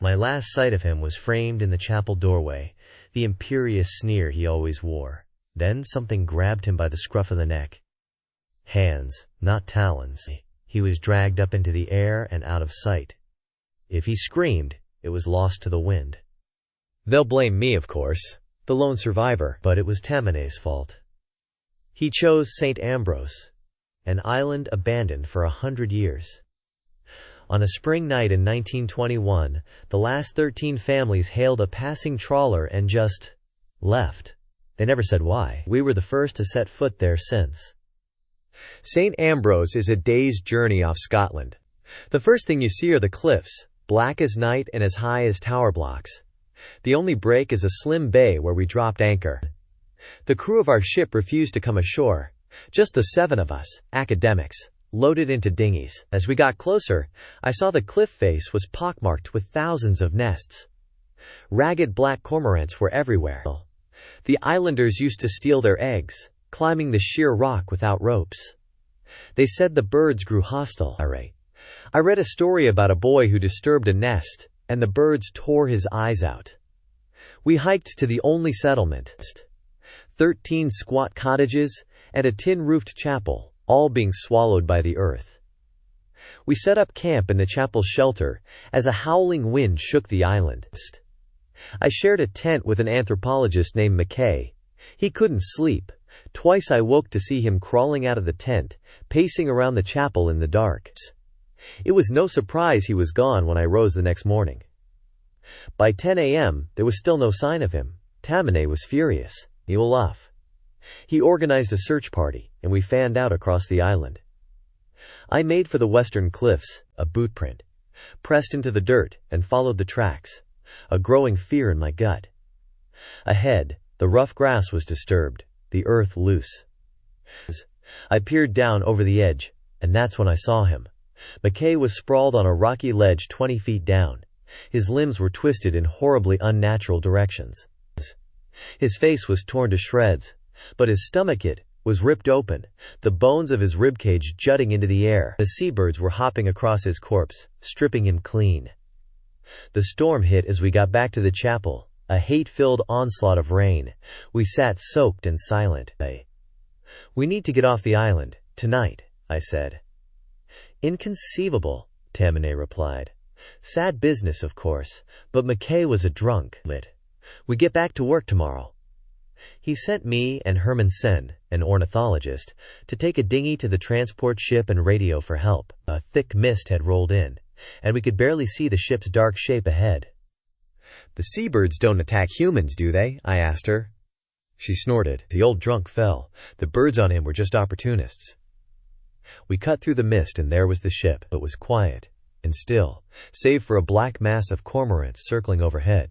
My last sight of him was framed in the chapel doorway, the imperious sneer he always wore. Then something grabbed him by the scruff of the neck. Hands, not talons. He was dragged up into the air and out of sight. If he screamed, it was lost to the wind. They'll blame me, of course, the lone survivor, but it was Tamanay's fault. He chose St. Ambrose, an island abandoned for 100 years. On a spring night in 1921, the last 13 families hailed a passing trawler and just left. They never said why. We were the first to set foot there since. St. Ambrose is a day's journey off Scotland. The first thing you see are the cliffs, black as night and as high as tower blocks. The only break is a slim bay where we dropped anchor. The crew of our ship refused to come ashore. Just the 7 of us, academics, loaded into dinghies. As we got closer, I saw the cliff face was pockmarked with thousands of nests. Ragged black cormorants were everywhere. The islanders used to steal their eggs, climbing the sheer rock without ropes. They said the birds grew hostile. I read a story about a boy who disturbed a nest, and the birds tore his eyes out. We hiked to the only settlement. 13 squat cottages and a tin-roofed chapel, all being swallowed by the earth. We set up camp in the chapel's shelter as a howling wind shook the island. I shared a tent with an anthropologist named McKay. He couldn't sleep. Twice I woke to see him crawling out of the tent, pacing around the chapel in the dark. It was no surprise he was gone when I rose the next morning. By 10 a.m., there was still no sign of him. Tamanay was furious. Olaf. He organized a search party, and we fanned out across the island. I made for the western cliffs, a bootprint, pressed into the dirt, and followed the tracks, a growing fear in my gut. Ahead, the rough grass was disturbed, the earth loose. I peered down over the edge, and that's when I saw him. McKay was sprawled on a rocky ledge 20 feet down. His limbs were twisted in horribly unnatural directions. His face was torn to shreds, but his stomach was ripped open, the bones of his ribcage jutting into the air. The seabirds were hopping across his corpse, stripping him clean. The storm hit as we got back to the chapel, a hate-filled onslaught of rain. We sat soaked and silent. "We need to get off the island, tonight," I said. "Inconceivable," Tamanay replied. "Sad business, of course, but McKay was a drunk. We get back to work tomorrow." He sent me and Herman Sen, an ornithologist, to take a dinghy to the transport ship and radio for help. A thick mist had rolled in, and we could barely see the ship's dark shape ahead. "The seabirds don't attack humans, do they?" I asked her. She snorted. The old drunk fell. The birds on him were just opportunists. We cut through the mist and there was the ship. It was quiet and still, save for a black mass of cormorants circling overhead.